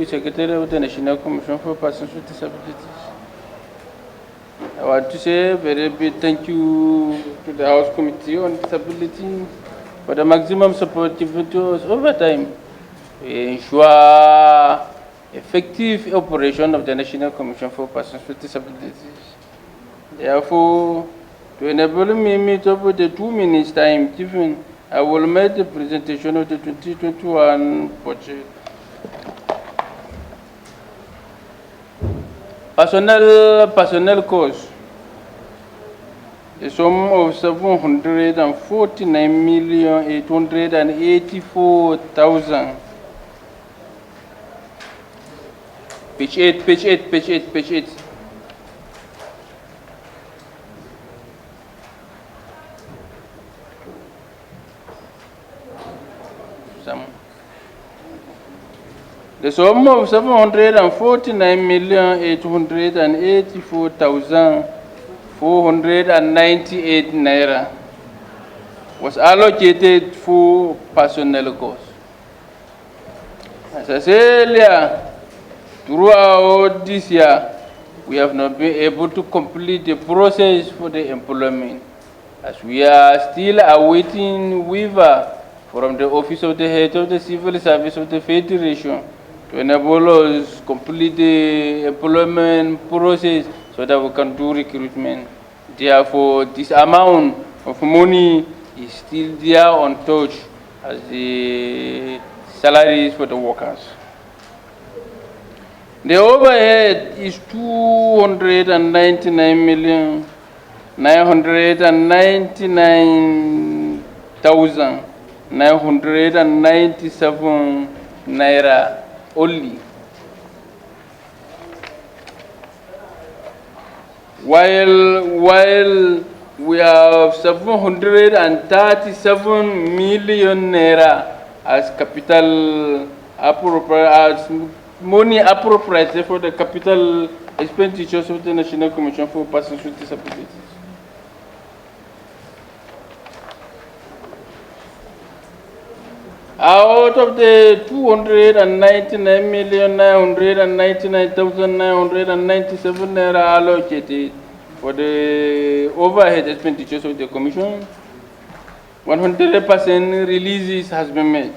Deputy Secretary of the National Commission for Persons with Disabilities. I want to say a very big thank you to the House Committee on Disability for the maximum support given to us over time to ensure effective operation of the National Commission for Persons with Disabilities. Therefore, to enable me meet up with the 2 minutes time given, I will make the presentation of the 2021 budget. Personnel cost. The sum of 749,884,000. Page 8. The sum of 749,884,498 naira was allocated for personnel costs. As I said earlier, throughout this year, we have not been able to complete the process for the employment, as we are still awaiting waiver from the Office of the Head of the Civil Service of the Federation to enable us complete the employment process so that we can do recruitment. Therefore, this amount of money is still there untouched as the salaries for the workers. The overhead is 299,999,997 naira only, while we have 737 million naira as capital as money appropriated for the capital expenditures of the National Commission for Persons with Disabilities. Out of the 299,999,997 naira allocated for the overhead expenditures of the Commission, 100% releases has been made,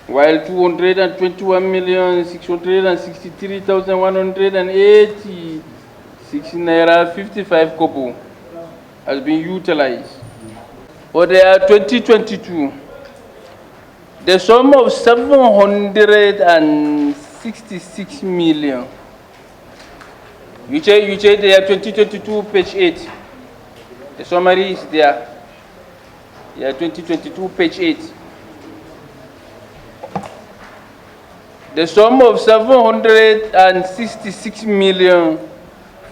while 221,663,186 naira 55 kobo has been utilized. For the year 2022, the sum of 766 million. You check the 2022 page 8. The summary is there. Yeah, 2022 page 8. The sum of 766 million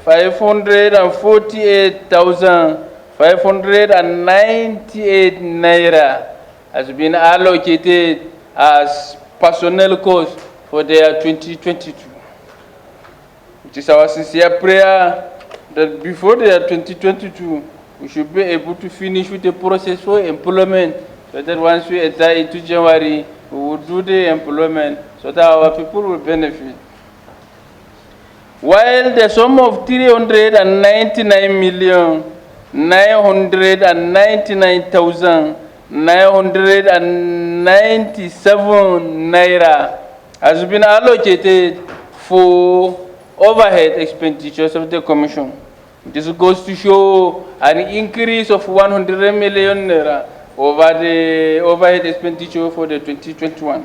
548,598 naira has been allocated as personnel cost for the year 2022. It is our sincere prayer that before the year 2022, we should be able to finish with the process for employment, so that once we enter into January, we will do the employment so that our people will benefit. While the sum of 399,999,997 naira has been allocated for overhead expenditures of the Commission. This goes to show an increase of 100 million naira over the overhead expenditure for the 2021.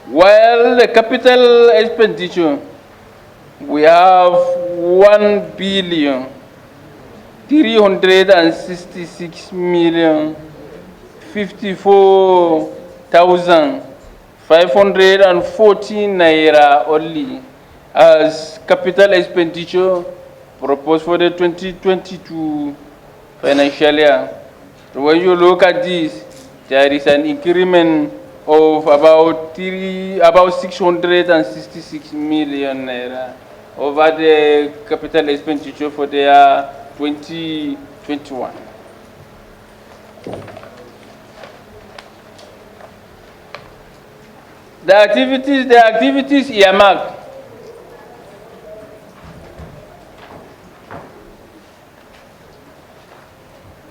While the capital expenditure, we have 1,366,054,514 naira only as capital expenditure proposed for the 2022 financial year. So when you look at this, there is an increment of about 666 million naira over the capital expenditure for the year 2021. The activities earmarked.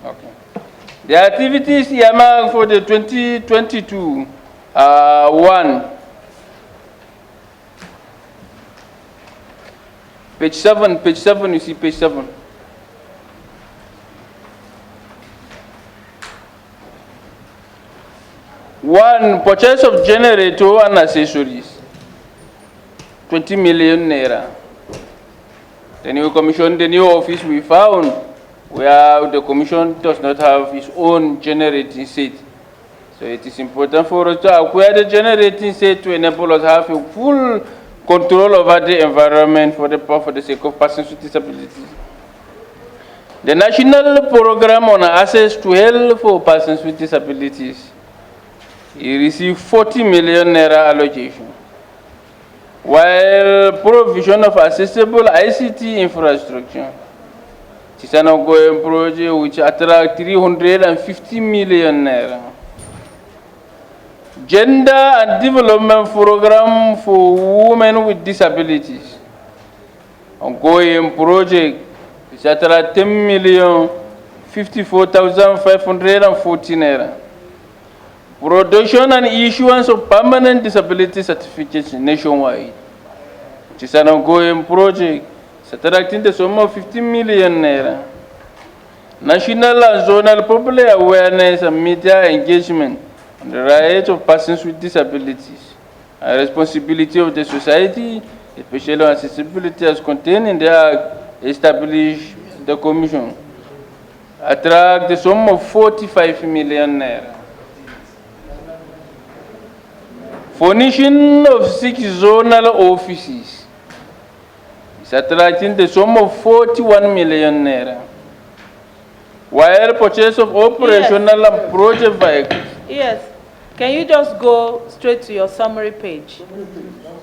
Okay. The activities earmarked for the 2022 one. Page 7, you see page 7. One, purchase of generator and accessories, 20 million naira. The new commission, the new office we found, where the commission does not have its own generating set. So it is important for us to acquire the generating set to enable us to have a full control over the environment for the sake of persons with disabilities. The national program on access to health for persons with disabilities, he received 40 million naira allocation, while provision of accessible ICT infrastructure, it is an ongoing project which attracts 350 million naira. Gender and Development Program for Women with Disabilities, ongoing project, which attracts 10,054,540 naira. Production and issuance of permanent disability certificates nationwide, which is an ongoing project, attracting the sum of 50 million naira. National and zonal public awareness and media engagement on the rights of persons with disabilities and responsibility of the society, especially on accessibility as contained in the Act, established the Commission, attract the sum of 45 million naira. Furnishing of 6 zonal offices is attracting the sum of 41 million naira. While purchase of operational and project vehicles. Yes. Can you just go straight to your summary page?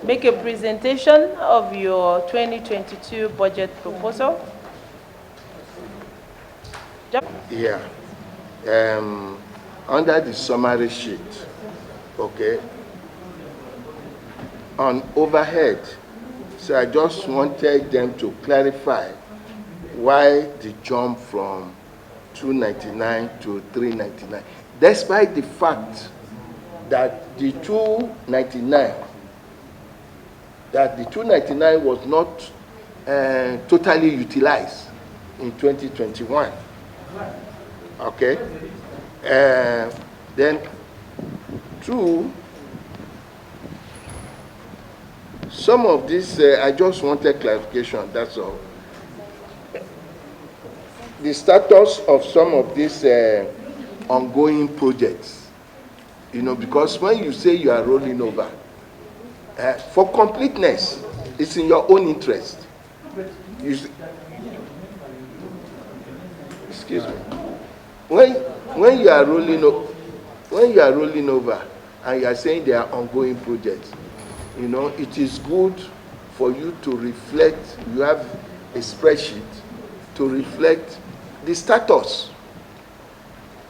Make a presentation of your 2022 budget proposal. Yeah. Under the summary sheet, okay, on overhead, so I just wanted them to clarify why the jump from 299 to 399, despite the fact that the 299 was not totally utilized in 2021. Okay. Then two, some of this, I just wanted clarification, that's all. The status of some of these ongoing projects, you know, because when you say you are rolling over, for completeness, it's in your own interest. Excuse me. When you are rolling over and you are saying there are ongoing projects, you know, it is good for you to reflect. You have a spreadsheet to reflect the status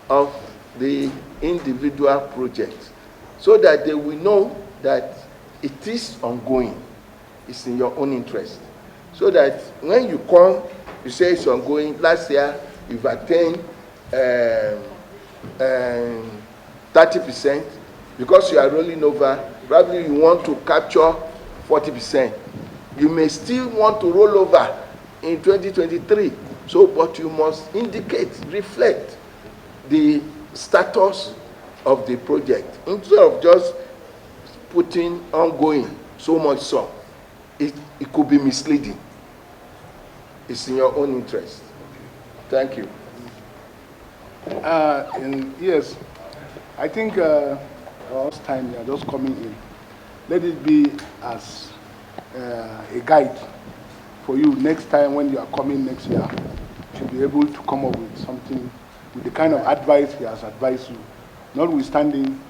of the individual project, so that they will know that it is ongoing. It's in your own interest, so that when you come, you say it's ongoing. Last year you've attained 30%, because you are rolling over. Probably you want to capture 40%. You may still want to roll over in 2023. So, but you must indicate, reflect the status of the project, instead of just putting ongoing so much so. It could be misleading. It's in your own interest. Thank you. Yes, I think last time you are just coming in. Let it be as a guide for you next time when you are coming next year. You should be able to come up with something, with the kind of advice he has advised you. Notwithstanding,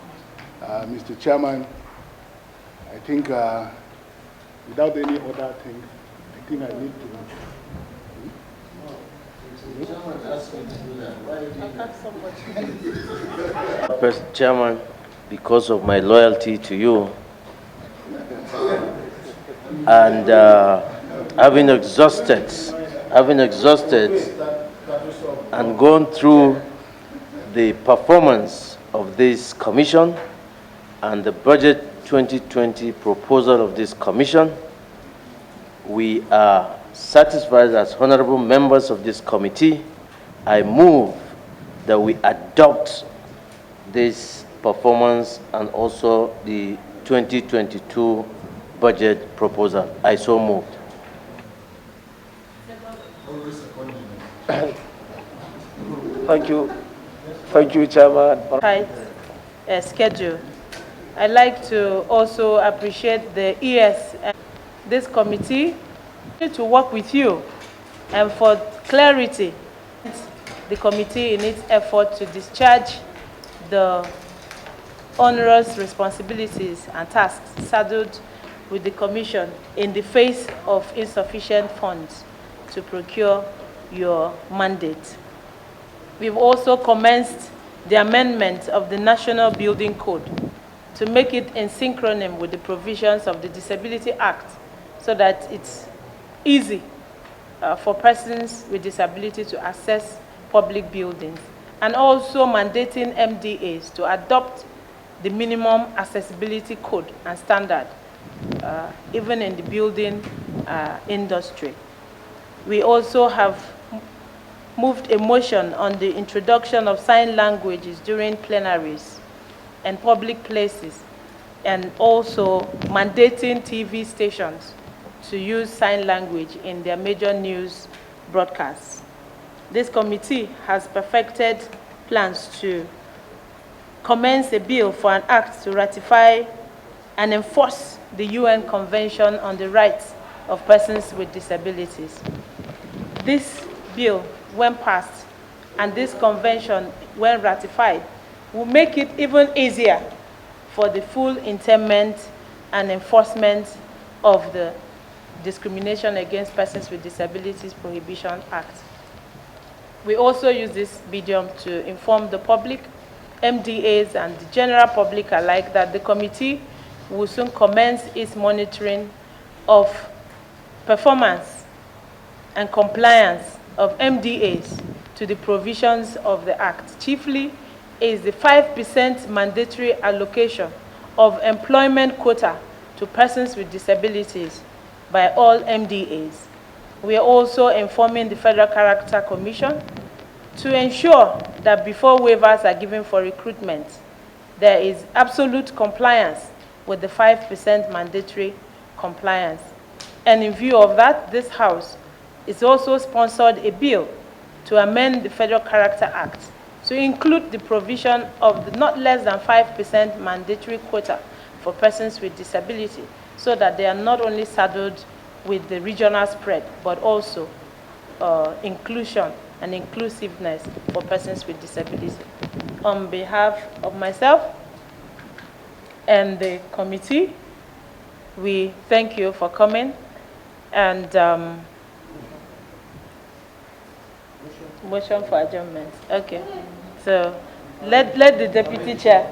Mr. Chairman, I think without any other thing, I think I need to. Chairman, because of my loyalty to you, and having exhausted and gone through the performance of this commission and the budget 2020 proposal of this commission, we are satisfied as honorable members of this committee. I move that we adopt this performance and also the 2022 budget proposal. I so moved. Thank you, Chairman. Tight schedule. I'd like to also appreciate the ES and this committee to work with you, and for clarity, the committee in its effort to discharge the onerous responsibilities and tasks saddled with the commission in the face of insufficient funds to procure your mandate. We've also commenced the amendment of the National Building Code to make it in synchronym with the provisions of the Disability Act, so that it's easy for persons with disability to access public buildings, and also mandating MDAs to adopt the minimum accessibility code and standard, even in the building industry. We also have moved a motion on the introduction of sign languages during plenaries and public places, and also mandating TV stations to use sign language in their major news broadcasts. This committee has perfected plans to commence a bill for an act to ratify and enforce the UN Convention on the Rights of Persons with Disabilities. This bill, when passed, and this convention, when ratified, will make it even easier for the full interment and enforcement of the Discrimination Against Persons with Disabilities Prohibition Act. We also use this medium to inform the public, MDAs, and the general public alike that the committee will soon commence its monitoring of performance and compliance of MDAs to the provisions of the Act. Chiefly is the 5% mandatory allocation of employment quota to persons with disabilities by all MDAs. We are also informing the Federal Character Commission to ensure that before waivers are given for recruitment, there is absolute compliance with the 5% mandatory compliance. And in view of that, this House is also sponsored a bill to amend the Federal Character Act to include the provision of the not less than 5% mandatory quota for persons with disability, so that they are not only saddled with the regional spread, but also inclusion and inclusiveness for persons with disability. On behalf of myself and the committee, we thank you for coming, and motion for adjournment. Okay, so let the deputy chair